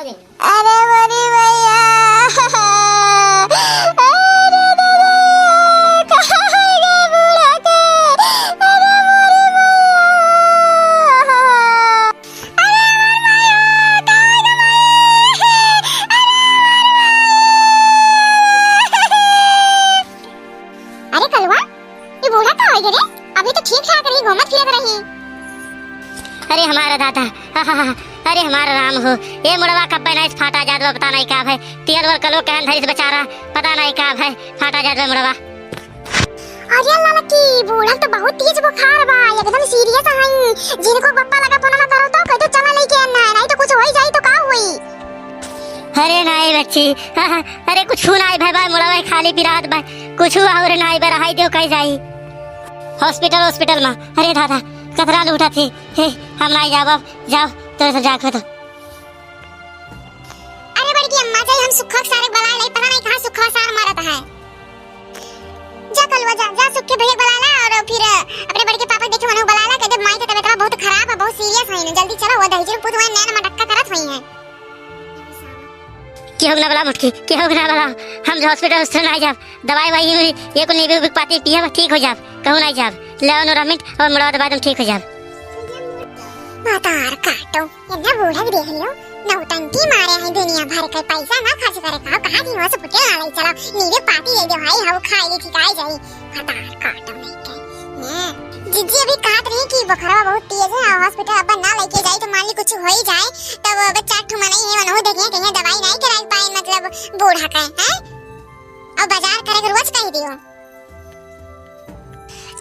दे। अरे मोरी भैया अरे दादा कहाँ गए बूढ़ा के। अरे मोरी भैया अरे अरे कलवा ये बूढ़ा कहाँ है रे? अभी तो ठीक ठाक रही, घूमत फिरत रही। अरे हमारा दादा अरे हमारा राम हो, ये मुड़वा कब नहीं फाटा जात पता नहीं का है। तेल वर कलो कहन धरिस बेचारा पता नहीं का है, फाटा जात मुड़वा। अरे लड़की बूढ़ा तो बहुत तेज बुखार बा, एकदम सीरियस है। जिनको बप्पा लगा फोन में करो तो कह तो चला लेके आना, नहीं तो कुछ हो ही जाए तो का हुई। अरे नहीं बच्ची अरे कुछ नहीं भाई मुड़वा खाली पिरात भाई, कुछ और नहीं बरहाई दो कहीं जाई हॉस्पिटल में। अरे दादा कतरा लूटा थी हम नहीं जाओ तो जाकर तो। अरे बड़की अम्मा जाई हम सुखक सारे बला ले, पता नहीं कहां सुखा सार मारत है। जा कलवा जा सुख के भैया बुला ला और फिर अपने बड़के पापा देखे मनो बुला ला, कहदे माई के तबीयत बहुत खराब है, बहुत सीरियस है ना, जल्दी चलो वो दहीजर पुतवा नैन मटक्का करत हुई है। की होगना बला मुटकी की होगना बला, हम हॉस्पिटल नहीं जाब, दवाई वाई ये को नहीं बिक पाती पिया ठीक हो जाब, कहूं नहीं जाब, ले नो रमिट और मुड़वा दवा तुम ठीक हो जाब। मातार काटो इतना बूढ़ा भी देख लियो, नौटंकी मारे हैं दुनिया भर के, पैसा ना खर्च करे का कहां जी वहां से पुटे ना ले चलो नीवे पार्टी ले दे भाई, हाउ खाई ले ठिकाई जाई। मातार काटो नहीं के जीजी अभी काट रही कि बुखार बहुत तेज है, हॉस्पिटल अब ना लेके जाए तो मान ली कुछ हो ही जाए तब बच्चा ठुमा नहीं है वनो देखे कहीं दवाई नहीं कराई पाए, मतलब बूढ़ा का है अब बाजार करे रोज कह दियो।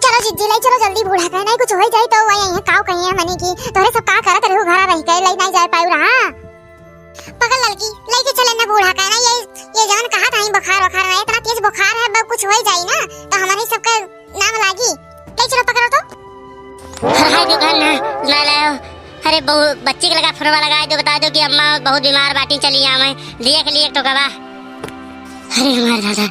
चलो जिद्दी ले चलो जल्दी, बूढ़ा का नहीं कुछ हो जाए तो वही है काव कहीं है मने की तोरे सब का करत रहो घर रह के ले नहीं जाए पाऊ रहा। पकड़ लड़की लेके चले ना बूढ़ा का ना, ये जान कहा था बुखार है, इतना तेज बुखार है, अब कुछ हो ही जाए ना तो हमारे सबका नाम लागी। ले चलो पकड़ो तो। हाय दुकान ना लाओ, अरे बहु बच्ची के लगा फरवा लगा दो, बता दो कि अम्मा बहुत बीमार बाटी चली आ मैं लिए तो गवा। अरे हमारे दादा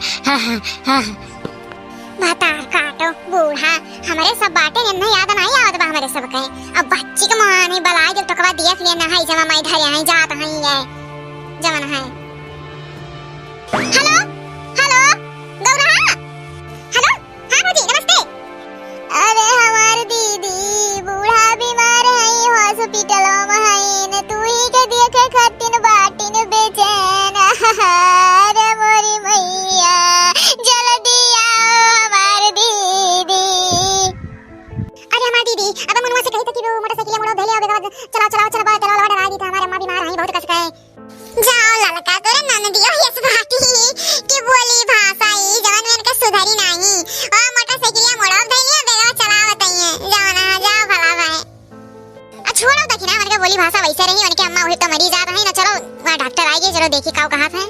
मातार काटो बूढ़ा हमारे सब बाटे ने याद नहीं आवत बा हमारे सब कहे, अब बच्ची के माने बलाए जब तो कबा देख लेना है जमा मैं इधर यहां जात है ये जमन है। हेलो हेलो गौरा, हेलो हां भौजी नमस्ते। अरे हमार दीदी बूढ़ा बीमार है, हॉस्पिटल में है न, तू ही के देखे खतिन बाटिन बेचैन। अरे मोरी मैया जल्दी दीदी अब मनवा से कही तो कि वो मोटरसाइकिल मोड़ भेले आवे चला वाला डरा दी था, हमारे अम्मा बीमार है बहुत कसका है। जाओ ललका तोरे ननदियो ये बाटी की बोली भाषा ही जवान में का सुधारी नहीं, और मोटरसाइकिल मोड़ भेले बेगा चलावत है जाओ भला भाई आ छोड़ो देखी ना हमारे बोली भाषा वैसे रही, उनके अम्मा वही तो मरी जा रही ना। चलो वहां डॉक्टर आएंगे, चलो देखी काऊ कहां है।